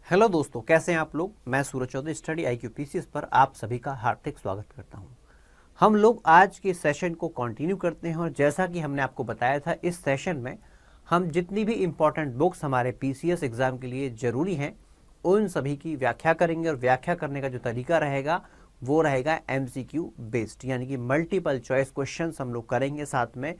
Hello दोस्तों, कैसे हैं आप लोग। मैं सूरज चौधरी स्टडी IQ PCS पर आप सभी का हार्दिक स्वागत करता हूं। हम लोग आज के सेशन को कंटिन्यू करते हैं और जैसा कि हमने आपको बताया था, इस सेशन में हम जितनी भी इम्पोर्टेंट बुक्स हमारे PCS एग्जाम के लिए ज़रूरी हैं उन सभी की व्याख्या करेंगे। और व्याख्या करने का जो तरीका रहेगा वो रहेगा MCQ बेस्ड, यानी कि मल्टीपल चॉइस क्वेश्चन हम लोग करेंगे। साथ में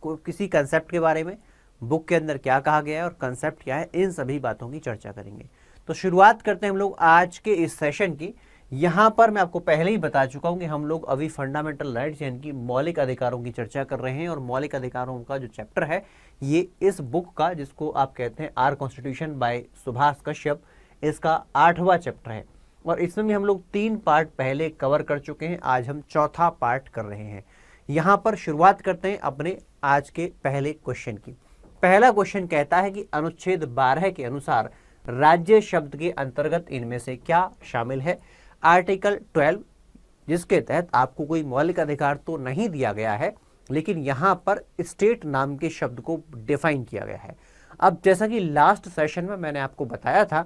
किसी कंसेप्ट के बारे में, बुक के अंदर क्या कहा गया है और कंसेप्ट क्या है, इन सभी बातों की चर्चा करेंगे। तो शुरुआत करते हैं हम लोग आज के इस सेशन की। यहाँ पर मैं आपको पहले ही बता चुका हूँ कि हम लोग अभी फंडामेंटल राइट्स यानी कि मौलिक अधिकारों की चर्चा कर रहे हैं। और मौलिक अधिकारों का जो चैप्टर है ये इस बुक का, जिसको आप कहते हैं our constitution by Subhash Kashyap, इसका 8वां चैप्टर है। और इसमें भी हम लोग 3 पार्ट पहले कवर कर चुके हैं। आज हम चौथा पार्ट कर रहे हैं। यहाँ पर शुरुआत करते हैं अपने आज के पहले क्वेश्चन की। पहला क्वेश्चन कहता है कि अनुच्छेद 12 के अनुसार राज्य शब्द के अंतर्गत इनमें से क्या शामिल है। आर्टिकल 12, जिसके तहत आपको कोई मौलिक अधिकार तो नहीं दिया गया है, लेकिन यहाँ पर स्टेट नाम के शब्द को डिफाइन किया गया है। अब जैसा कि लास्ट सेशन में मैंने आपको बताया था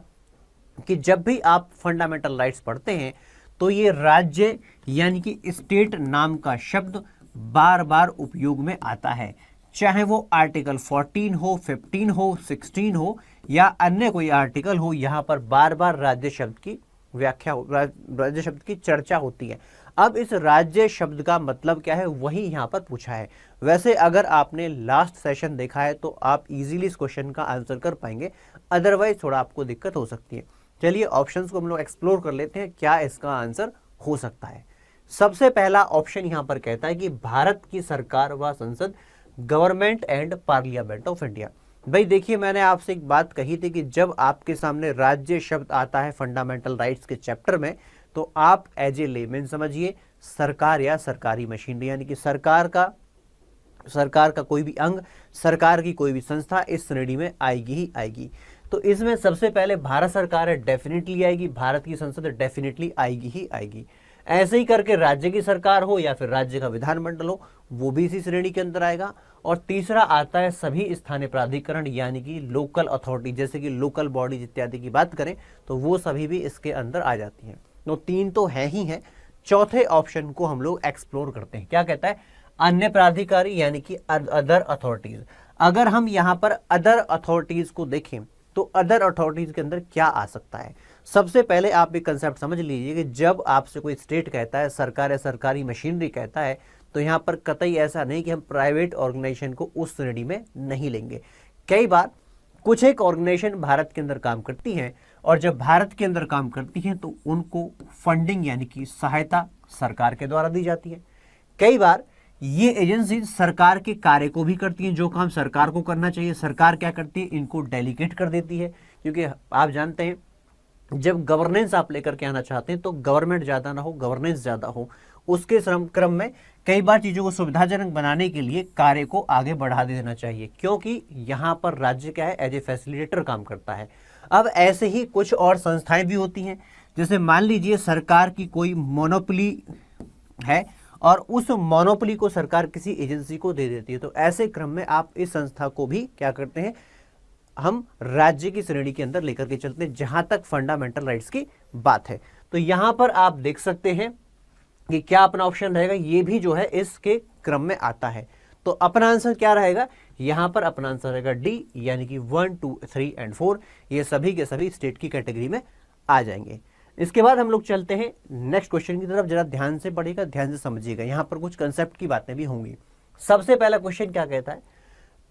कि जब भी आप फंडामेंटल राइट्स पढ़ते हैं तो ये राज्य यानी कि स्टेट नाम का शब्द बार बार उपयोग में आता है, चाहे वो आर्टिकल 14 हो, 15 हो, 16 हो या अन्य कोई आर्टिकल हो। यहाँ पर बार बार राज्य शब्द की व्याख्या, राज्य शब्द की चर्चा होती है। अब इस राज्य शब्द का मतलब क्या है वही यहाँ पर पूछा है। वैसे अगर आपने लास्ट सेशन देखा है तो आप इजीली इस क्वेश्चन का आंसर कर पाएंगे, अदरवाइज थोड़ा आपको दिक्कत हो सकती है। चलिए ऑप्शंस को हम लोग एक्सप्लोर कर लेते हैं, क्या इसका आंसर हो सकता है। सबसे पहला ऑप्शन यहाँ पर कहता है कि भारत की सरकार व संसद, government and parliament of India. भाई देखिए, मैंने आपसे एक बात कही थी कि जब आपके सामने राज्य शब्द आता है फंडामेंटल राइट्स के चैप्टर में, तो आप एज ए लेमैन समझिए सरकार या सरकारी मशीनरी, यानी कि सरकार का कोई भी अंग, सरकार की कोई भी संस्था इस श्रेणी में आएगी ही आएगी। तो इसमें सबसे पहले भारत सरकार है, डेफिनेटली आएगी। भारत की संसद डेफिनेटली आएगी ही आएगी। ऐसे ही करके राज्य की सरकार हो या फिर राज्य का विधानमंडल हो, वो भी इसी श्रेणी के अंदर आएगा। और तीसरा आता है सभी स्थानीय प्राधिकरण यानी कि लोकल अथॉरिटी, जैसे कि लोकल बॉडीज इत्यादि की बात करें तो वो सभी भी इसके अंदर आ जाती हैं। तो 3 तो है ही है। चौथे ऑप्शन को हम लोग एक्सप्लोर करते हैं। क्या कहता है? अन्य प्राधिकारी यानी कि अदर अथॉरिटीज। अगर हम यहाँ पर अदर अथॉरिटीज को देखें तो अदर अथॉरिटीज के अंदर क्या आ सकता है। सबसे पहले आप एक कंसेप्ट समझ लीजिए कि जब आपसे कोई स्टेट कहता है सरकार या सरकारी मशीनरी कहता है, तो यहाँ पर कतई ऐसा नहीं कि हम प्राइवेट ऑर्गेनाइजेशन को उस श्रेणी में नहीं लेंगे। कई बार कुछ एक ऑर्गेनाइजेशन भारत के अंदर काम करती हैं और जब भारत के अंदर काम करती हैं तो उनको फंडिंग यानी कि सहायता सरकार के द्वारा दी जाती है। कई बार ये एजेंसी सरकार के कार्य को भी करती हैं, जो काम सरकार को करना चाहिए सरकार क्या करती है, इनको डेलीगेट कर देती है। क्योंकि आप जानते हैं जब गवर्नेंस आप लेकर के आना चाहते हैं तो गवर्नमेंट ज़्यादा ना हो, गवर्नेंस ज़्यादा हो, उसके क्रम में कई बार चीज़ों को सुविधाजनक बनाने के लिए कार्य को आगे बढ़ा देना चाहिए, क्योंकि यहाँ पर राज्य क्या है, एज ए फैसिलिटेटर काम करता है। अब ऐसे ही कुछ और संस्थाएं भी होती हैं, जैसे मान लीजिए सरकार की कोई मोनोपोली है और उस मोनोपोली को सरकार किसी एजेंसी को दे देती है, तो ऐसे क्रम में आप इस संस्था को भी क्या करते हैं, हम राज्य की श्रेणी के अंदर लेकर के चलते हैं, जहां तक फंडामेंटल राइट्स की बात है। तो यहां पर आप देख सकते हैं कि क्या अपना ऑप्शन रहेगा, ये भी जो है इसके क्रम में आता है। तो अपना आंसर क्या रहेगा, यहां पर अपना आंसर रहेगा डी, यानी कि 1, 2, 3 एंड 4 ये सभी के सभी स्टेट की कैटेगरी में आ जाएंगे। इसके बाद हम लोग चलते हैं नेक्स्ट क्वेश्चन की तरफ। जरा ध्यान से पढ़िएगा, ध्यान से समझिएगा, यहां पर कुछ कंसेप्ट की बातें भी होंगी। सबसे पहला क्वेश्चन क्या कहता है,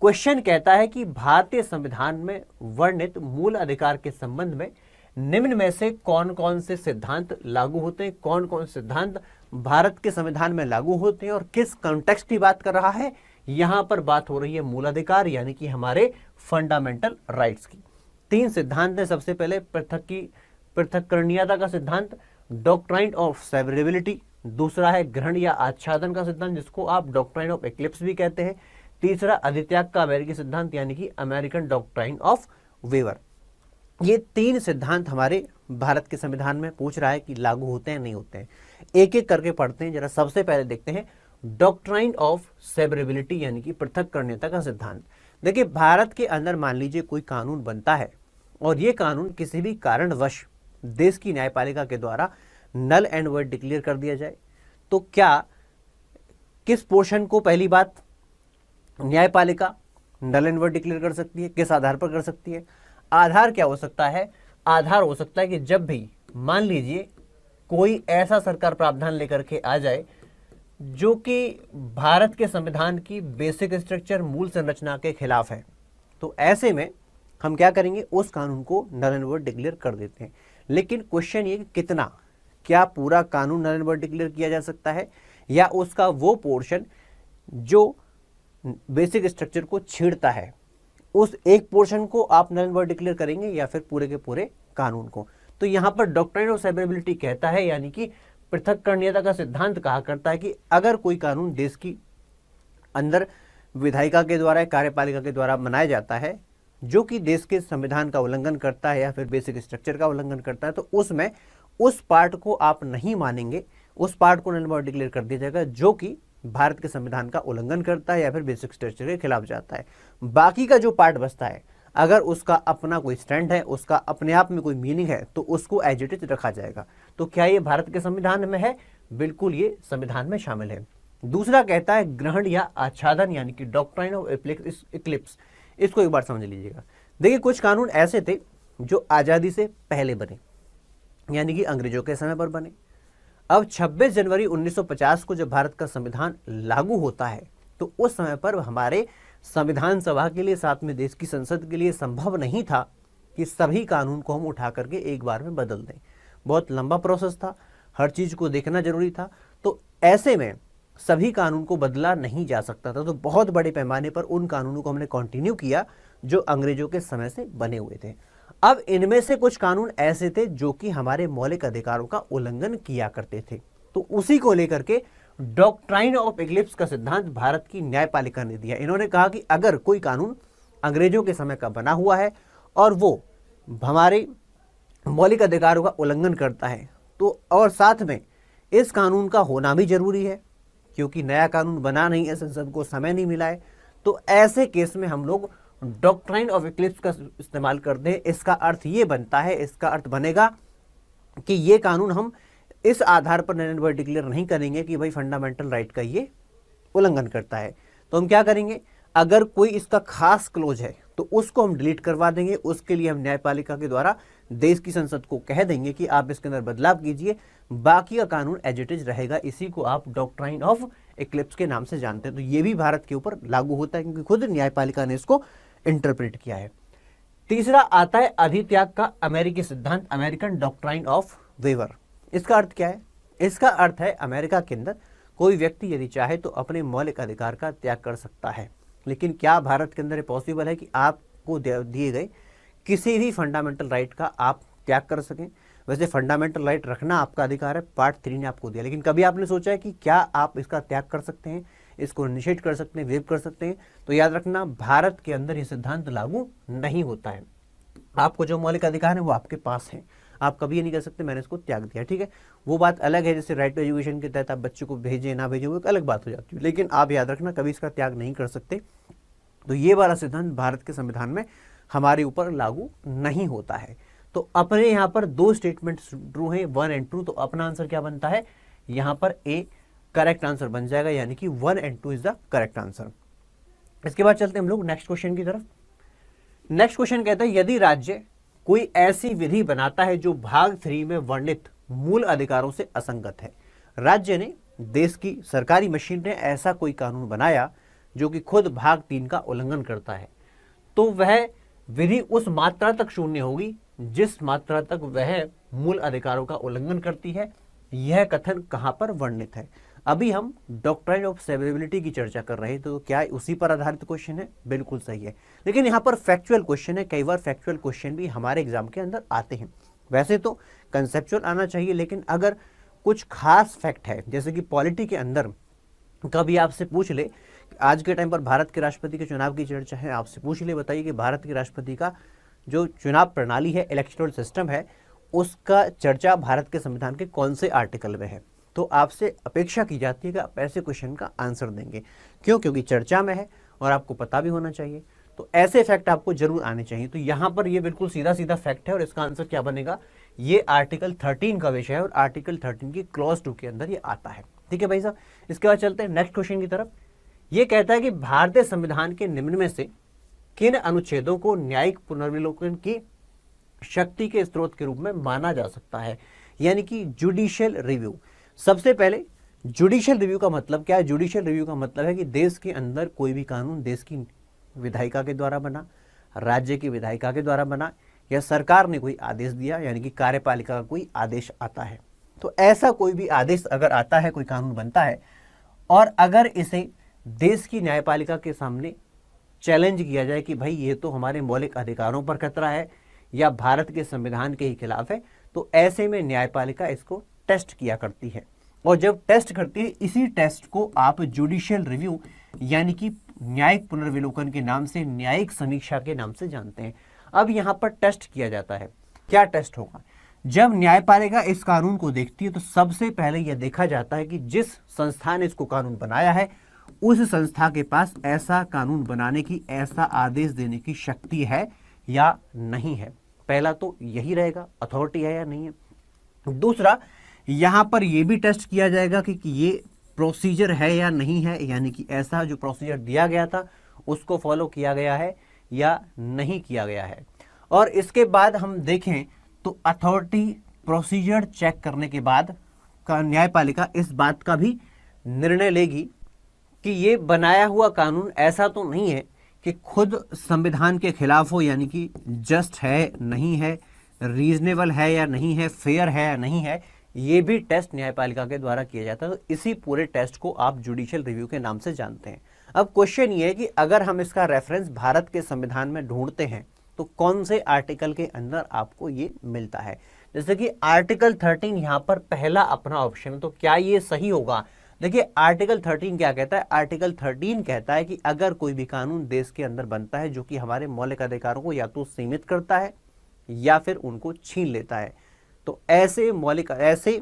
क्वेश्चन कहता है कि भारतीय संविधान में वर्णित मूल अधिकार के संबंध में निम्न में से कौन कौन से सिद्धांत लागू होते हैं। कौन कौन से सिद्धांत भारत के संविधान में लागू होते हैं और किस कॉन्टेक्स्ट की बात कर रहा है। यहां पर बात हो रही है मूल अधिकार यानी कि हमारे फंडामेंटल राइट्स की। 3 सिद्धांत है। सबसे पहले पृथक्करणीयता का सिद्धांत, डॉक्ट्राइन ऑफ सेवरेबिलिटी। दूसरा है ग्रहण या आच्छादन का सिद्धांत, जिसको आप डॉक्ट्राइन ऑफ एक्लिप्स भी कहते हैं। तीसरा अधित्याग का अमेरिकी सिद्धांत यानी कि अमेरिकन डॉक्ट्राइन ऑफ वेवर। ये 3 सिद्धांत हमारे भारत के संविधान में पूछ रहा है कि लागू होते हैं नहीं होते हैं। एक एक करके पढ़ते हैं। जरा सबसे पहले देखते हैं डॉक्ट्राइन ऑफ सेवरेबिलिटी यानी कि पृथक्करणीयता का सिद्धांत। देखिए, भारत के अंदर मान लीजिए कोई कानून बनता है और ये कानून किसी भी कारणवश देश की न्यायपालिका के द्वारा नल एंड वॉइड डिक्लेयर कर दिया जाए, तो क्या किस पोर्शन को पहली बात न्यायपालिका नल एंड वॉइड डिक्लेयर कर सकती है, किस आधार पर कर सकती है? आधार क्या हो सकता है? आधार हो सकता है कि जब भी मान लीजिए कोई ऐसा सरकार प्रावधान लेकर के आ जाए जो कि भारत के संविधान की बेसिक स्ट्रक्चर, मूल संरचना के खिलाफ है, तो ऐसे में हम क्या करेंगे, उस कानून को नल एंड वॉइड डिक्लेयर कर देते हैं। लेकिन क्वेश्चन ये कि कितना, क्या पूरा कानून नल एंड वॉइड डिक्लेयर किया जा सकता है या उसका वो पोर्शन जो बेसिक स्ट्रक्चर को छेड़ता है, उस एक पोर्शन को आप नल एंड वॉइड डिक्लेयर करेंगे या फिर पूरे के पूरे कानून को? तो यहां पर डॉक्ट्रिन ऑफ सेवरेबिलिटी कहता है, यानी कि पृथक्करणीयता का सिद्धांत कहा करता है कि अगर कोई कानून देश की अंदर विधायिका के द्वारा, कार्यपालिका के द्वारा बनाया जाता है जो कि देश के संविधान का उल्लंघन करता है या फिर बेसिक स्ट्रक्चर का उल्लंघन करता है, तो उसमें उस पार्ट को आप नहीं मानेंगे, उस पार्ट को नल एंड वॉइड डिक्लेयर कर दिया जाएगा जो कि भारत के संविधान का उल्लंघन करता है या फिर बेसिक स्ट्रक्चर के खिलाफ जाता है। बाकी का जो पार्ट बचता है, अगर उसका अपना कोई स्टैंड है, उसका अपने आप में कोई मीनिंग है, तो उसको एज इट इज रखा जाएगा। तो क्या ये भारत के संविधान में है? बिल्कुल, ये संविधान में शामिल है। दूसरा कहता है ग्रहण या आच्छादन, यानी कि डॉक्ट्राइन ऑफ इक्लिप्स। इसको एक बार समझ लीजिएगा। देखिए, कुछ कानून ऐसे थे जो आजादी से पहले बने, यानी कि अंग्रेजों के समय पर बने। अब 26 जनवरी 1950 को जब भारत का संविधान लागू होता है, तो उस समय पर हमारे संविधान सभा के लिए, साथ में देश की संसद के लिए संभव नहीं था कि सभी कानून को हम उठा करके एक बार में बदल दें। बहुत लंबा प्रोसेस था, हर चीज को देखना जरूरी था। तो ऐसे में सभी कानून को बदला नहीं जा सकता था, तो बहुत बड़े पैमाने पर उन कानूनों को हमने कंटिन्यू किया जो अंग्रेजों के समय से बने हुए थे। अब इनमें से कुछ कानून ऐसे थे जो कि हमारे मौलिक अधिकारों का उल्लंघन किया करते थे, तो उसी को लेकर के डॉक्ट्राइन ऑफ इक्लिप्स का सिद्धांत भारत की न्यायपालिका ने दिया। इन्होंने कहा कि अगर कोई कानून अंग्रेजों के समय का बना हुआ है और वो हमारे मौलिक अधिकारों का उल्लंघन करता है, तो और साथ में इस कानून का होना भी जरूरी है, क्योंकि नया कानून बना नहीं है, संसद को समय नहीं मिला है, तो ऐसे केस में हम लोग डॉक्ट्राइन ऑफ इक्लिप्स का इस्तेमाल करते हैं। इसका अर्थ ये बनता है, इसका अर्थ बनेगा कि ये कानून हम इस आधार पर नल एंड वॉइड डिक्लेयर नहीं करेंगे कि भाई फंडामेंटल राइट का ये उल्लंघन करता है। तो हम क्या करेंगे, अगर कोई इसका खास क्लोज है तो उसको हम डिलीट करवा देंगे। उसके लिए हम न्यायपालिका के द्वारा देश की संसद को कह देंगे कि आप इसके अंदर बदलाव कीजिए, बाकी का कानून एज इट इज रहेगा। इसी को आप डॉक्ट्राइन ऑफ इक्लिप्स के नाम से जानते हैं। तो ये भी भारत के ऊपर लागू होता है, क्योंकि खुद न्यायपालिका ने इसको इंटरप्रेट किया है। तीसरा आता है अधित्याग का अमेरिकी सिद्धांत, अमेरिकन डॉक्ट्राइन ऑफ वेवर। इसका अर्थ क्या है? इसका अर्थ है अमेरिका के अंदर कोई व्यक्ति यदि चाहे तो अपने मौलिक अधिकार का त्याग कर सकता है, लेकिन क्या भारत के अंदर पॉसिबल है कि आपको दिए गए किसी भी फंडामेंटल राइट का आप त्याग कर सकें? वैसे फंडामेंटल राइट रखना आपका अधिकार है, पार्ट 3 ने आपको दिया, लेकिन कभी आपने सोचा है कि क्या आप इसका त्याग कर सकते हैं, इसको निषेध कर सकते हैं, वेव कर सकते हैं? तो याद रखना, भारत के अंदर ये सिद्धांत लागू नहीं होता है। आपको जो मौलिक अधिकार है वो आपके पास है, आप कभी ये नहीं कर सकते मैंने इसको त्याग दिया, ठीक है। वो बात अलग है, जैसे राइट टू एजुकेशन के तहत आप बच्चे को भेजें ना भेजें, वो एक अलग बात हो जाती है, लेकिन आप याद रखना कभी इसका त्याग नहीं कर सकते। तो ये वाला सिद्धांत भारत के संविधान में हमारे ऊपर लागू नहीं होता है। तो अपने यहाँ पर दो स्टेटमेंट ट्रू हैं, 1 और 2। तो अपना आंसर क्या बनता है? यहाँ पर ए करेक्ट आंसर बन जाएगा, यानी कि 1 और 2 इज द करेक्ट आंसर। इसके बाद चलते हैं हम लोग नेक्स्ट क्वेश्चन की तरफ। नेक्स्ट क्वेश्चन कहता है यदि राज्य कोई ऐसी विधि बनाता है जो भाग 3 में वर्णित मूल अधिकारों से असंगत है, राज्य ने, देश की सरकारी मशीन ने ऐसा कोई कानून बनाया जो कि खुद भाग 3 का उल्लंघन करता है, तो वह विधि उस मात्रा तक शून्य होगी जिस मात्रा तक वह मूल अधिकारों का उल्लंघन करती है। यह कथन कहां पर वर्णित है? अभी हम डॉक्ट्राइन ऑफ सेवरेबिलिटी की चर्चा कर रहे हैं, तो क्या उसी पर आधारित क्वेश्चन है? बिल्कुल सही है, लेकिन यहाँ पर फैक्चुअल क्वेश्चन है। कई बार फैक्चुअल क्वेश्चन भी हमारे एग्जाम के अंदर आते हैं। वैसे तो कंसेप्चुअल आना चाहिए, लेकिन अगर कुछ खास फैक्ट है, जैसे कि पॉलिटी के अंदर कभी आपसे पूछ ले, आज के टाइम पर भारत के राष्ट्रपति के चुनाव की चर्चा है, आपसे पूछ ले बताइए कि भारत के राष्ट्रपति का जो चुनाव प्रणाली है, इलेक्टोरल सिस्टम है, उसका चर्चा भारत के संविधान के कौन से आर्टिकल में है, तो आपसे अपेक्षा की जाती है कि आप ऐसे क्वेश्चन का आंसर देंगे। क्यों? क्योंकि चर्चा में है और आपको पता भी होना चाहिए। तो ऐसे फैक्ट आपको जरूर आने चाहिए। तो यहां पर ये बिल्कुल सीधा सीधा फैक्ट है और इसका आंसर क्या बनेगा, ये आर्टिकल 13 का विषय है और आर्टिकल 13 की क्लॉज 2 के अंदर ये आता है। ठीक है भाई साहब, इसके बाद चलते हैं नेक्स्ट क्वेश्चन की तरफ। ये कहता है कि भारतीय संविधान के निम्न में से किन अनुच्छेदों को न्यायिक पुनर्विलोकन की शक्ति के स्रोत के रूप में माना जा सकता है, यानी कि जुडिशियल रिव्यू। सबसे पहले जुडिशियल रिव्यू का मतलब क्या है? जुडिशियल रिव्यू का मतलब है कि देश के अंदर कोई भी कानून देश की विधायिका के द्वारा बना, राज्य की विधायिका के द्वारा बना, या सरकार ने कोई आदेश दिया, यानी कि कार्यपालिका का कोई आदेश आता है। तो ऐसा कोई भी आदेश अगर आता है, कोई कानून बनता है, और अगर इसे देश की न्यायपालिका के सामने चैलेंज किया जाए कि भाई ये तो हमारे मौलिक अधिकारों पर खतरा है या भारत के संविधान के ही खिलाफ है, तो ऐसे में न्यायपालिका इसको टेस्ट किया करती है। और जब टेस्ट करती है, इसी टेस्ट को आप जुडिशियल रिव्यू यानी कि न्यायिक पुनर्विलोकन के नाम से, न्यायिक समीक्षा के नाम से जानते हैं। अब यहां पर टेस्ट किया जाता है। क्या टेस्ट होगा? जब न्यायपालिका इस कानून को देखती है तो सबसे पहले यह देखा जाता है कि जिस संस्था ने इसको कानून बनाया है उस संस्था के पास ऐसा कानून बनाने की, ऐसा आदेश देने की शक्ति है या नहीं है। पहला तो यही रहेगा, अथॉरिटी है या नहीं है। दूसरा, यहां पर यह भी टेस्ट किया जाएगा कि ये प्रोसीजर है या नहीं है, यानी कि ऐसा जो प्रोसीजर दिया गया था उसको फॉलो किया गया है या नहीं किया गया है। और इसके बाद हम देखें तो अथॉरिटी प्रोसीजर चेक करने के बाद का न्यायपालिका इस बात का भी निर्णय लेगी कि ये बनाया हुआ कानून ऐसा तो नहीं है कि खुद संविधान के खिलाफ हो, यानी कि जस्ट है नहीं है, रीजनेबल है या नहीं है, फेयर है या नहीं है। ये भी टेस्ट न्यायपालिका के द्वारा किया जाता है। तो इसी पूरे टेस्ट को आप जुडिशियल रिव्यू के नाम से जानते हैं। अब क्वेश्चन ये है कि अगर हम इसका रेफरेंस भारत के संविधान में ढूंढते हैं तो कौन से आर्टिकल के अंदर आपको ये मिलता है? जैसे कि आर्टिकल 13 यहाँ पर पहला अपना ऑप्शन है, तो क्या ये सही होगा? देखिए आर्टिकल 13 क्या कहता है? आर्टिकल 13 कहता है कि अगर कोई भी कानून देश के अंदर बनता है जो कि हमारे मौलिक अधिकारों को या तो सीमित करता है या फिर उनको छीन लेता है, तो ऐसे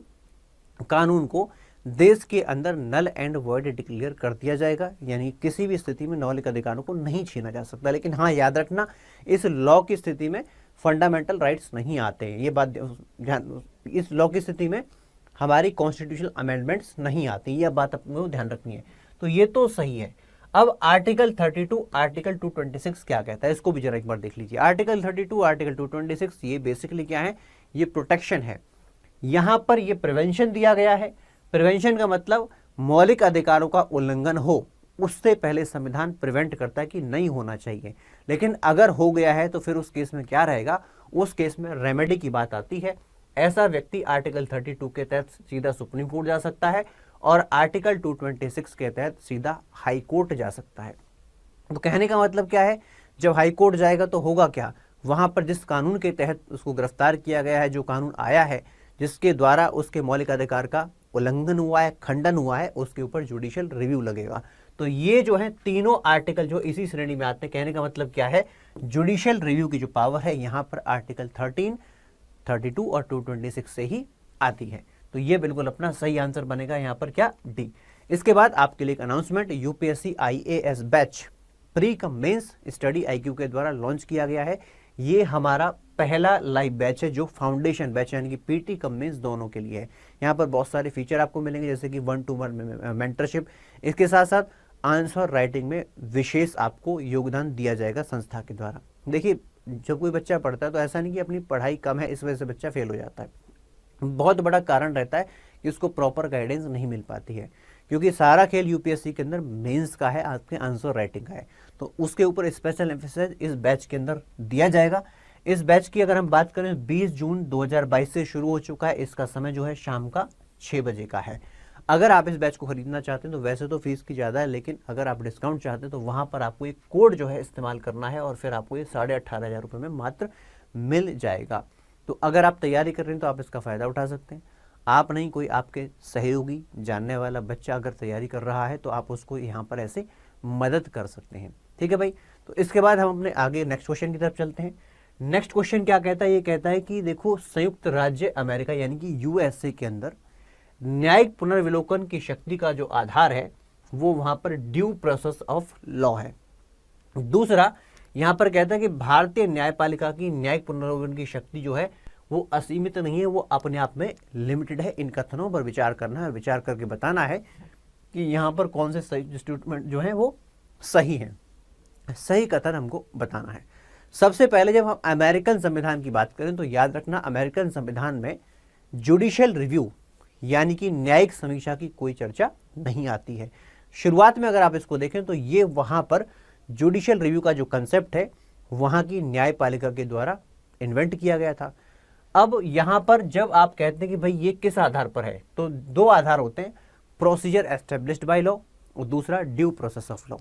कानून को देश के अंदर नल एंड वॉइड डिक्लेयर कर दिया जाएगा, यानी किसी भी स्थिति में मौलिक अधिकारों को नहीं छीना जा सकता। लेकिन हाँ, याद रखना, इस लॉ की स्थिति में फंडामेंटल राइट्स नहीं आते हैं। ये बात ध्यान, इस लॉ की स्थिति में हमारी कॉन्स्टिट्यूशनल अमेंडमेंट्स नहीं आती, यह बात अपने ध्यान रखनी है। तो ये तो सही है। अब आर्टिकल 32, आर्टिकल 226 क्या कहता है, इसको भी जरा एक बार देख लीजिए। आर्टिकल 32, आर्टिकल 226 ये बेसिकली क्या है? ये प्रोटेक्शन है। यहां पर ये प्रिवेंशन दिया गया है। प्रिवेंशन का मतलब मौलिक अधिकारों का उल्लंघन हो उससे पहले संविधान प्रिवेंट करता है कि नहीं होना चाहिए। लेकिन अगर हो गया है तो फिर उस केस में क्या रहेगा? उस केस में रेमेडी की बात आती है। ऐसा व्यक्ति आर्टिकल 32 के तहत सीधा सुप्रीम कोर्ट जा सकता है और आर्टिकल 226 के तहत सीधा हाई कोर्ट जा सकता है। तो कहने का मतलब क्या है? जब हाई कोर्ट जाएगा तो होगा क्या? वहां पर जिस कानून के तहत उसको गिरफ्तार किया गया है, जो कानून आया है जिसके द्वारा उसके मौलिक अधिकार का उल्लंघन हुआ है, खंडन हुआ है, उसके ऊपर जुडिशियल रिव्यू लगेगा। तो ये जो है तीनों आर्टिकल जो इसी श्रेणी में आते हैं। कहने का मतलब क्या है? जुडिशियल रिव्यू की जो पावर है यहाँ पर आर्टिकल 13, 32 और 226 से ही आती है। तो ये बिल्कुल अपना सही आंसर बनेगा यहाँ पर, क्या? डी। इसके बाद आपके लिए एक announcement, UPSC IAS batch pre cum mains study IQ के द्वारा लॉन्च किया गया है। ये हमारा पहला लाइव बैच है जो फाउंडेशन बैच यानी कि PT कम मेंस दोनों के लिए है। यहाँ पर बहुत सारे फीचर आपको मिलेंगे, जैसे कि 1-to-1 मेंटरशिप। इसके साथ साथ आंसर राइटिंग में विशेष आपको योगदान दिया जाएगा संस्था के द्वारा। देखिए, जब कोई बच्चा पढ़ता है तो ऐसा नहीं कि अपनी पढ़ाई कम है इस वजह से बच्चा फेल हो जाता है। बहुत बड़ा कारण रहता है कि उसको प्रॉपर गाइडेंस नहीं मिल पाती है, क्योंकि सारा खेल यूपीएससी के अंदर मेंस का है, आपके आंसर राइटिंग का है। तो उसके ऊपर स्पेशल एम्फेसिस इस बैच के अंदर दिया जाएगा। इस बैच की अगर हम बात करें 20 जून 2022 से शुरू हो चुका है। इसका समय जो है शाम का 6 बजे का है। अगर आप इस बैच को खरीदना चाहते हैं तो वैसे तो फीस की ज़्यादा है, लेकिन अगर आप डिस्काउंट चाहते हैं तो वहाँ पर आपको एक कोड जो है इस्तेमाल करना है और फिर आपको ये 18,500 रुपये में मात्र मिल जाएगा। तो अगर आप तैयारी कर रहे हैं तो आप इसका फ़ायदा उठा सकते हैं। आप नहीं, कोई आपके सहयोगी जानने वाला बच्चा अगर तैयारी कर रहा है तो आप उसको यहाँ पर ऐसे मदद कर सकते हैं। ठीक है भाई। तो इसके बाद हम अपने आगे नेक्स्ट क्वेश्चन की तरफ चलते हैं। नेक्स्ट क्वेश्चन क्या कहता है? ये कहता है कि देखो, संयुक्त राज्य अमेरिका यानी कि USA के अंदर न्यायिक पुनर्विलोकन की शक्ति का जो आधार है वो वहां पर ड्यू प्रोसेस ऑफ लॉ है। दूसरा, यहाँ पर कहता है कि भारतीय न्यायपालिका की न्यायिक पुनर्विलोकन की शक्ति जो है वो असीमित नहीं है, वो अपने आप में लिमिटेड है। इन कथनों पर विचार करना है और विचार करके बताना है कि यहाँ पर कौन से सही स्टेटमेंट जो है वो सही है, सही कथन हमको बताना है। सबसे पहले जब हम अमेरिकन संविधान की बात करें तो याद रखना, अमेरिकन संविधान में जुडिशियल रिव्यू यानी कि न्यायिक समीक्षा की कोई चर्चा नहीं आती है। शुरुआत में अगर आप इसको देखें तो ये वहां पर जुडिशियल रिव्यू का जो कंसेप्ट है वहां की न्यायपालिका के द्वारा इन्वेंट किया गया था। अब यहां पर जब आप कहते हैं कि भाई ये किस आधार पर है, तो दो आधार होते हैं, प्रोसीजर एस्टेब्लिश्ड बाय लॉ और दूसरा due process of law.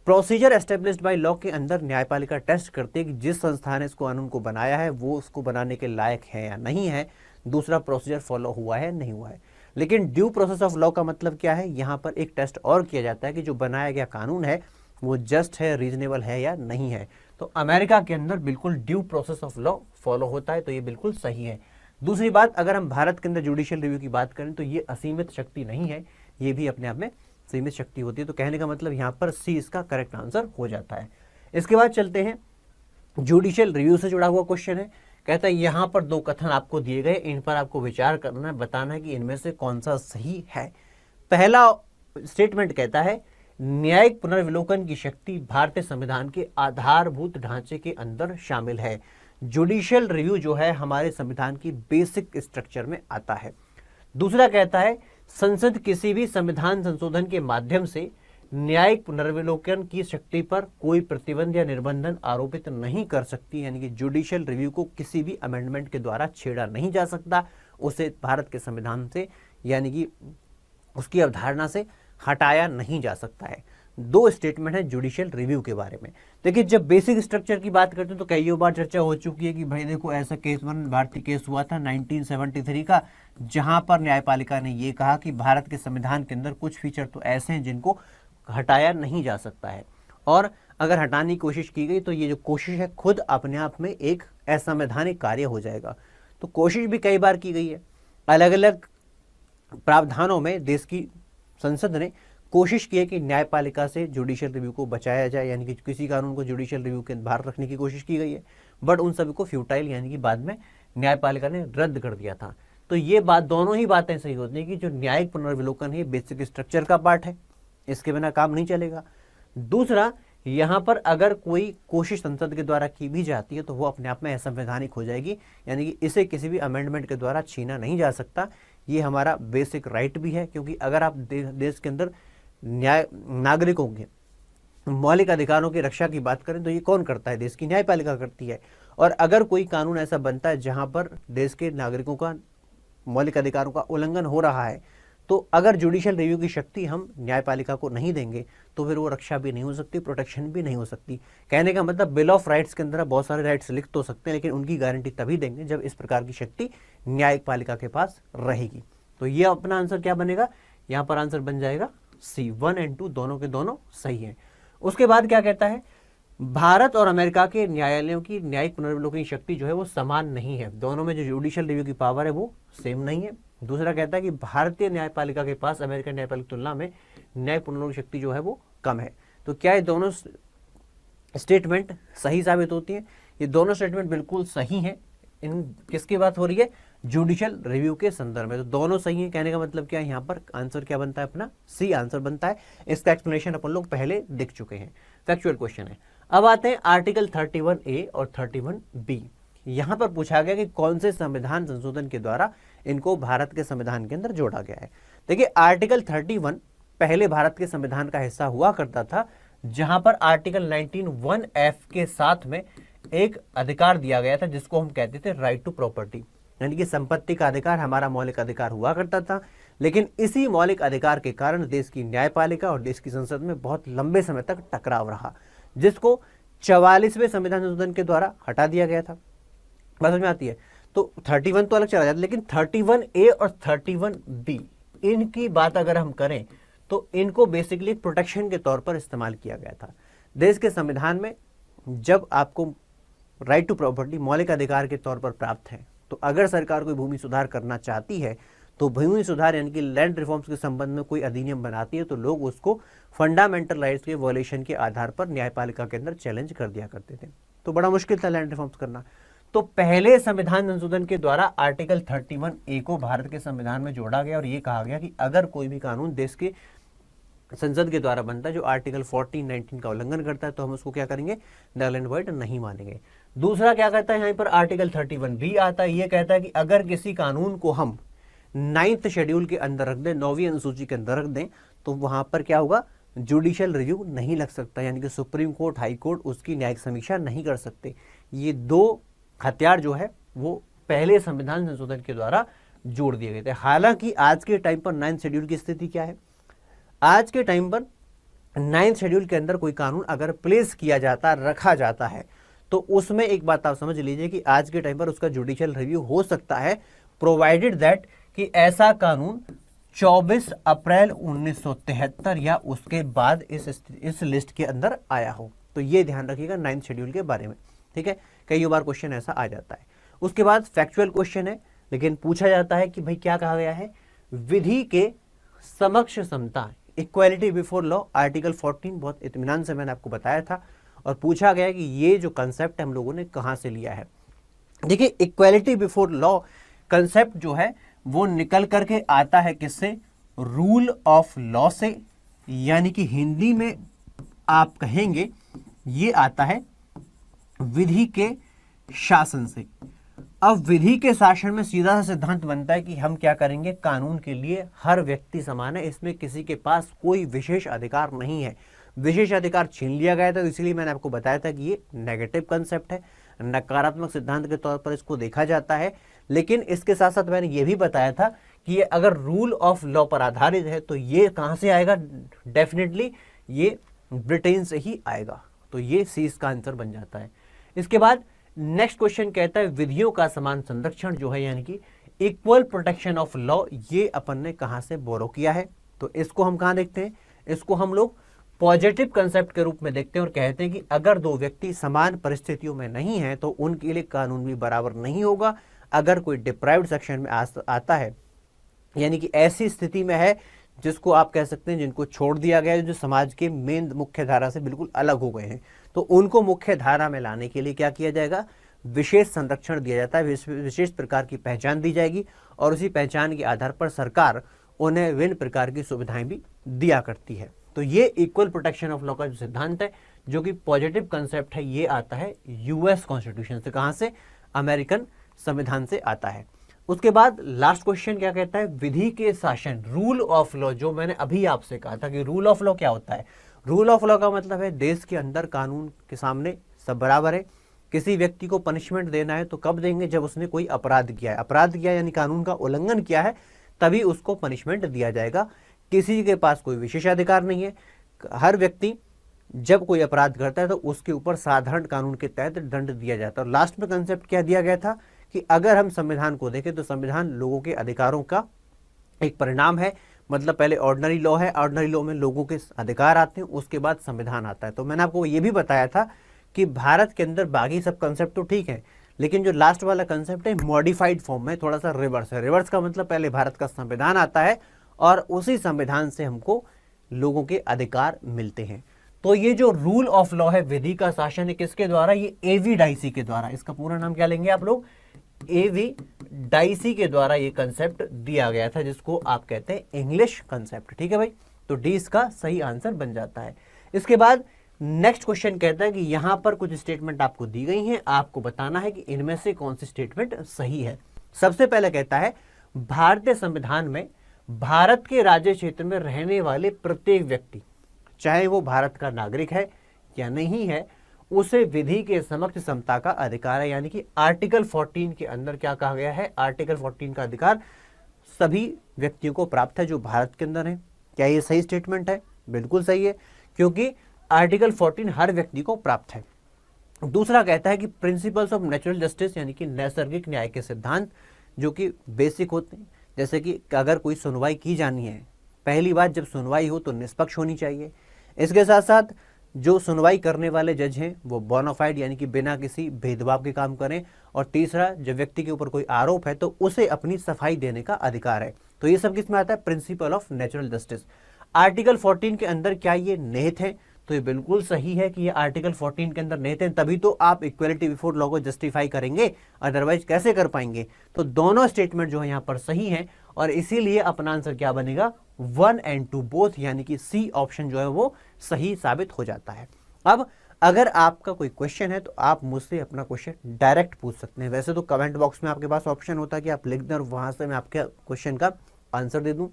Procedure established by law के अंदर न्यायपालिका टेस्ट करती है कि जिस संस्था ने इस कानून को बनाया है वो उसको बनाने के लायक है या नहीं है, दूसरा प्रोसीजर फॉलो हुआ है नहीं हुआ है। लेकिन ड्यू प्रोसेस ऑफ लॉ का मतलब क्या है, यहाँ पर एक टेस्ट और किया जाता है कि जो बनाया गया कानून है वो जस्ट है, रीजनेबल है या नहीं है। तो अमेरिका के अंदर बिल्कुल due process of law follow होता है, तो ये बिल्कुल सही है। दूसरी बात, अगर हम भारत के अंदर जुडिशियल रिव्यू की बात करें तो ये असीमित शक्ति नहीं है, ये भी अपने आप में सीमित शक्ति होती है। तो कहने का मतलब यहाँ पर सी इसका करेक्ट आंसर हो जाता है। इसके बाद चलते हैं, जुडिशियल रिव्यू से जुड़ा हुआ क्वेश्चन है। कहता है यहाँ पर दो कथन आपको दिए गए, इन पर आपको विचार करना है, बताना है कि इनमें से कौन सा सही है। पहला स्टेटमेंट कहता है न्यायिक पुनर्विलोकन की शक्ति भारतीय संविधान के आधारभूत ढांचे के अंदर शामिल है। जुडिशियल रिव्यू जो है हमारे संविधान की बेसिक स्ट्रक्चर में आता है। दूसरा कहता है संसद किसी भी संविधान संशोधन के माध्यम से न्यायिक पुनर्विलोकन की शक्ति पर कोई प्रतिबंध या निर्बंधन आरोपित नहीं कर सकती, यानी कि जुडिशियल रिव्यू को किसी भी अमेंडमेंट के द्वारा छेड़ा नहीं जा सकता, उसे भारत के संविधान से यानी कि उसकी अवधारणा से हटाया नहीं जा सकता है। दो स्टेटमेंट है जुडिशियल रिव्यू के बारे में। देखिए, जब बेसिक स्ट्रक्चर की बात करते हैं तो कई बार चर्चा हो चुकी है कि भाई देखो ऐसा केस भारतीय केस हुआ था 1973 का, जहां पर न्यायपालिका ने यह कहा कि भारत के संविधान के अंदर कुछ फीचर तो ऐसे हैं जिनको हटाया नहीं जा सकता है, और अगर हटाने की कोशिश की गई तो ये जो कोशिश है खुद अपने आप में एक असंवैधानिक कार्य हो जाएगा। तो कोशिश भी कई बार की गई है, अलग अलग प्रावधानों में देश की संसद ने कोशिश की है कि न्यायपालिका से जुडिशियल रिव्यू को बचाया जाए, यानी कि किसी कानून को जुडिशियल रिव्यू के बाहर रखने की कोशिश की गई है, बट उन सभी को फ्यूटाइल यानी कि बाद में न्यायपालिका ने रद्द कर दिया था। तो ये बात, दोनों ही बातें सही होती हैं कि जो न्यायिक पुनर्विलोकन है बेसिक स्ट्रक्चर का पार्ट है, इसके बिना काम नहीं चलेगा। दूसरा, यहाँ पर अगर कोई कोशिश संसद के द्वारा की भी जाती है तो वो अपने आप में असंवैधानिक हो जाएगी, यानी कि इसे किसी भी अमेंडमेंट के द्वारा छीना नहीं जा सकता। ये हमारा बेसिक राइट भी है, क्योंकि अगर आप देश के अंदर नागरिकों के मौलिक अधिकारों की रक्षा की बात करें तो ये कौन करता है, देश की न्यायपालिका करती है। और अगर कोई कानून ऐसा बनता है जहां पर देश के नागरिकों का मौलिक अधिकारों का उल्लंघन हो रहा है, तो अगर जुडिशियल रिव्यू की शक्ति हम न्यायपालिका को नहीं देंगे तो फिर वो रक्षा भी नहीं हो सकती, प्रोटेक्शन भी नहीं हो सकती। कहने का मतलब बिल ऑफ राइट्स के अंदर बहुत सारे राइट्स लिख तो सकते हैं, लेकिन उनकी गारंटी तभी देंगे जब इस प्रकार की शक्ति न्यायपालिका के पास रहेगी। तो ये अपना आंसर क्या बनेगा, यहाँ पर आंसर बन जाएगा सी। 1 और 2 दोनों के दोनों सही हैं। उसके बाद क्या कहता है, भारत और अमेरिका के न्यायालयों की न्यायिक पुनर्विलोकन की शक्ति जो है वो समान नहीं है, दोनों में जो जुडिशियल रिव्यू की पावर है वो सेम नहीं है। दूसरा कहता है कि भारतीय न्यायपालिका के पास अमेरिकन न्यायपालिका की तुलना में न्यायिक पुनर्विलोकन शक्ति जो है वो कम है। तो क्या ये दोनों स्टेटमेंट सही साबित होती है? ये दोनों स्टेटमेंट बिल्कुल सही हैं। इन किसकी बात हो रही है, जुडिशियल रिव्यू के संदर्भ में, तो दोनों सही है। कहने का मतलब क्या है, यहाँ पर आंसर क्या बनता है, अपना सी आंसर बनता है। इसका एक्सप्लेनेशन अपन लोग पहले देख चुके हैं, फैक्चुअल क्वेश्चन है। अब आते हैं आर्टिकल 31A और 31B। यहाँ पर पूछा गया कि कौन से संविधान संशोधन के द्वारा इनको भारत के संविधान के अंदर जोड़ा गया है। देखिए, आर्टिकल 31 पहले भारत के संविधान का हिस्सा हुआ करता था, जहां पर आर्टिकल 19(1)(f) के साथ में एक अधिकार दिया गया था जिसको हम कहते थे राइट टू प्रॉपर्टी, यानी कि संपत्ति का अधिकार हमारा मौलिक अधिकार हुआ करता था। लेकिन इसी मौलिक अधिकार के कारण देश की न्यायपालिका और देश की संसद में बहुत लंबे समय तक टकराव रहा, जिसको 44वें संविधान संशोधन के द्वारा हटा दिया गया था। बात समझ में आती है? तो 31 तो अलग चला जाता है, लेकिन 31A और 31B इनकी बात अगर हम करें तो इनको बेसिकली प्रोटेक्शन के तौर पर इस्तेमाल किया गया था। देश के संविधान में जब आपको राइट टू प्रॉपर्टी मौलिक अधिकार के तौर पर प्राप्त है, तो अगर सरकार कोई भूमि सुधार करना चाहती है तो भूमि सुधार यानी कि लैंड रिफॉर्म्स के संबंध में कोई अधिनियम बनाती है तो लोग उसको फंडामेंटल राइट्स के वॉयलेशन के आधार पर न्यायपालिका के अंदर चैलेंज कर दिया करते थे। तो बड़ा मुश्किल था लैंड रिफॉर्म्स करना। तो पहले संविधान संशोधन के द्वारा आर्टिकल 31A को भारत के संविधान में जोड़ा गया और ये कहा गया कि अगर कोई भी कानून देश के संसद के द्वारा बनता है जो आर्टिकल 14, 19 का उल्लंघन करता है तो हम उसको क्या करेंगे, नल एंड वॉइड नहीं मानेंगे। दूसरा क्या कहता है यहाँ पर आर्टिकल 31B आता है, ये कहता है कि अगर किसी कानून को हम 9th शेड्यूल के अंदर रख दें, 9वीं अनुसूची के अंदर रख दें, तो वहां पर क्या होगा, जुडिशियल रिव्यू नहीं लग सकता, यानी कि सुप्रीम कोर्ट, हाई कोर्ट उसकी न्यायिक समीक्षा नहीं कर सकते। ये दो हथियार जो है वो पहले संविधान संशोधन के द्वारा जोड़ दिए गए थे। हालांकि आज के टाइम पर 9th शेड्यूल की स्थिति क्या है, आज के टाइम पर 9th शेड्यूल के अंदर कोई कानून अगर प्लेस किया जाता, रखा जाता है, तो उसमें एक बात आप समझ लीजिए कि आज के टाइम पर उसका जुडिशियल रिव्यू हो सकता है, प्रोवाइडेड दैट कि ऐसा कानून 24 अप्रैल 1973 या उसके बाद इस लिस्ट के अंदर आया हो। तो ये ध्यान रखिएगा 9th शेड्यूल के बारे में, ठीक है। कई बार क्वेश्चन ऐसा आ जाता है। उसके बाद फैक्चुअल क्वेश्चन है, लेकिन पूछा जाता है कि भाई क्या कहा गया है, विधि के समक्ष समता, इक्वालिटी बिफोर लॉ, आर्टिकल 14 बहुत इत्मीनान से मैंने आपको बताया था, और पूछा गया कि ये जो कंसेप्ट हम लोगों ने कहां से लिया है। देखिए इक्वालिटी बिफोर लॉ कंसेप्ट जो है वो निकल करके आता है किससे, रूल ऑफ लॉ से, यानी कि हिंदी में आप कहेंगे ये आता है विधि के शासन से। अब विधि के शासन में सीधा सा सिद्धांत बनता है कि हम क्या करेंगे, कानून के लिए हर व्यक्ति समान है, इसमें किसी के पास कोई विशेष अधिकार नहीं है। विशेष अधिकार छीन लिया गया था, तो इसलिए मैंने आपको बताया था कि ये नेगेटिव कंसेप्ट है, नकारात्मक सिद्धांत के तौर पर इसको देखा जाता है। लेकिन इसके साथ साथ मैंने ये भी बताया था कि ये अगर रूल ऑफ लॉ पर आधारित है तो ये कहां से आएगा, डेफिनेटली ये ब्रिटेन से ही आएगा। तो ये सी इसका आंसर बन जाता है। इसके बाद नेक्स्ट क्वेश्चन कहता है विधियों का समान संरक्षण जो है, यानी कि इक्वल प्रोटेक्शन ऑफ लॉ, ये अपन ने कहां से बोरो किया है। तो इसको हम कहां देखते हैं, इसको हम लोग पॉजिटिव कंसेप्ट के रूप में देखते हैं और कहते हैं कि अगर दो व्यक्ति समान परिस्थितियों में नहीं है तो उनके लिए कानून भी बराबर नहीं होगा। अगर कोई डिप्राइव्ड सेक्शन में आता है, यानी कि ऐसी स्थिति में है जिसको आप कह सकते हैं जिनको छोड़ दिया गया है, जो समाज के मेन मुख्य धारा से बिल्कुल अलग हो गए हैं, तो उनको मुख्य धारा में लाने के लिए क्या किया जाएगा, विशेष संरक्षण दिया जाता है, विशेष प्रकार की पहचान दी जाएगी, और उसी पहचान के आधार पर सरकार उन्हें विभिन्न प्रकार की सुविधाएं भी दिया करती है। तो ये इक्वल प्रोटेक्शन ऑफ लॉ का जो सिद्धांत है, जो कि पॉजिटिव कंसेप्ट है, ये आता है यूएस कॉन्स्टिट्यूशन से। कहां से, अमेरिकन संविधान से आता है। उसके बाद लास्ट क्वेश्चन क्या कहता है, विधि के शासन, रूल ऑफ लॉ, जो मैंने अभी आपसे कहा था कि रूल ऑफ लॉ क्या होता है। रूल ऑफ लॉ का मतलब है देश के अंदर कानून के सामने सब बराबर है। किसी व्यक्ति को पनिशमेंट देना है तो कब देंगे, जब उसने कोई अपराध किया है, अपराध किया यानी कानून का उल्लंघन किया है, तभी उसको पनिशमेंट दिया जाएगा। किसी के पास कोई विशेषाधिकार नहीं है। हर व्यक्ति जब कोई अपराध करता है तो उसके ऊपर साधारण कानून के तहत दंड दिया जाता है। और लास्ट में कंसेप्ट क्या दिया गया था कि अगर हम संविधान को देखें तो संविधान लोगों के अधिकारों का एक परिणाम है। मतलब पहले ऑर्डिनरी लॉ है, ऑर्डिनरी लॉ में लोगों के अधिकार आते हैं, उसके बाद संविधान आता है। तो मैंने आपको ये भी बताया था कि भारत के अंदर बाकी सब कंसेप्ट तो ठीक है, लेकिन जो लास्ट वाला कंसेप्ट है मॉडिफाइड फॉर्म में, थोड़ा सा रिवर्स है। रिवर्स का मतलब पहले भारत का संविधान आता है और उसी संविधान से हमको लोगों के अधिकार मिलते हैं। तो ये जो रूल ऑफ लॉ है, विधि का शासन है, किसके द्वारा, ये एवी डाइसी के द्वारा। इसका पूरा नाम क्या लेंगे आप लोग, एवी डाइसी के द्वारा ये कंसेप्ट दिया गया था, जिसको आप कहते हैं इंग्लिश कंसेप्ट। ठीक है भाई, तो डी इसका सही आंसर बन जाता है। इसके बाद नेक्स्ट क्वेश्चन कहता है कि यहां पर कुछ स्टेटमेंट आपको दी गई हैं, आपको बताना है कि इनमें से कौन सी स्टेटमेंट सही है। सबसे पहले कहता है भारतीय संविधान में भारत के राज्य क्षेत्र में रहने वाले प्रत्येक व्यक्ति, चाहे वो भारत का नागरिक है या नहीं है, उसे विधि के समक्ष समता का अधिकार है। यानी कि आर्टिकल 14 के अंदर क्या कहा गया है, आर्टिकल 14 का अधिकार सभी व्यक्तियों को प्राप्त है जो भारत के अंदर है। क्या ये सही स्टेटमेंट है? बिल्कुल सही है, क्योंकि आर्टिकल 14 हर व्यक्ति को प्राप्त है। दूसरा कहता है कि प्रिंसिपल्स ऑफ नेचुरल जस्टिस, यानी कि नैसर्गिक न्याय के सिद्धांत जो कि बेसिक होते हैं, जैसे कि अगर कोई सुनवाई की जानी है, पहली बात जब सुनवाई हो तो निष्पक्ष होनी चाहिए। इसके साथ साथ जो सुनवाई करने वाले जज हैं वो बोनाफाइड, यानी कि बिना किसी भेदभाव के काम करें। और तीसरा, जब व्यक्ति के ऊपर कोई आरोप है तो उसे अपनी सफाई देने का अधिकार है। तो ये सब किस में आता है? Principle of natural justice. Article 14 के अंदर क्या ये निहित है? तो ये बिल्कुल सही है कि ये आर्टिकल 14 के अंदर निहित है, तभी तो आप इक्वलिटी बिफोर लॉ को जस्टिफाई करेंगे, अदरवाइज कैसे कर पाएंगे? तो दोनों स्टेटमेंट जो है यहाँ पर सही है और इसीलिए अपना आंसर क्या बनेगा? 1 and 2 बोथ, यानी कि सी ऑप्शन जो है वो सही साबित हो जाता है। अब अगर आपका कोई क्वेश्चन है तो आप मुझसे अपना क्वेश्चन डायरेक्ट पूछ सकते हैं। वैसे तो कमेंट बॉक्स में आपके पास ऑप्शन होता है कि आप लिख दें और वहां से मैं आपके क्वेश्चन का आंसर दे दूं,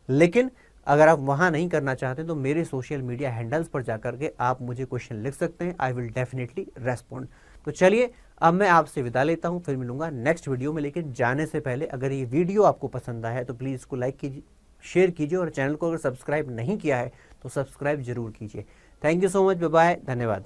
लेकिन अगर आप वहां नहीं करना चाहते तो मेरे सोशल मीडिया हैंडल्स पर जाकर के आप मुझे क्वेश्चन लिख सकते हैं। I will definitely respond. तो चलिए अब मैं आपसे विदा लेता हूं, फिर मिलूंगा नेक्स्ट वीडियो में। लेकिन जाने से पहले अगर ये वीडियो आपको पसंद आया है तो प्लीज़ इसको लाइक कीजिए, शेयर कीजिए और चैनल को अगर सब्सक्राइब नहीं किया है तो सब्सक्राइब जरूर कीजिए। Thank you so much, bye bye, धन्यवाद।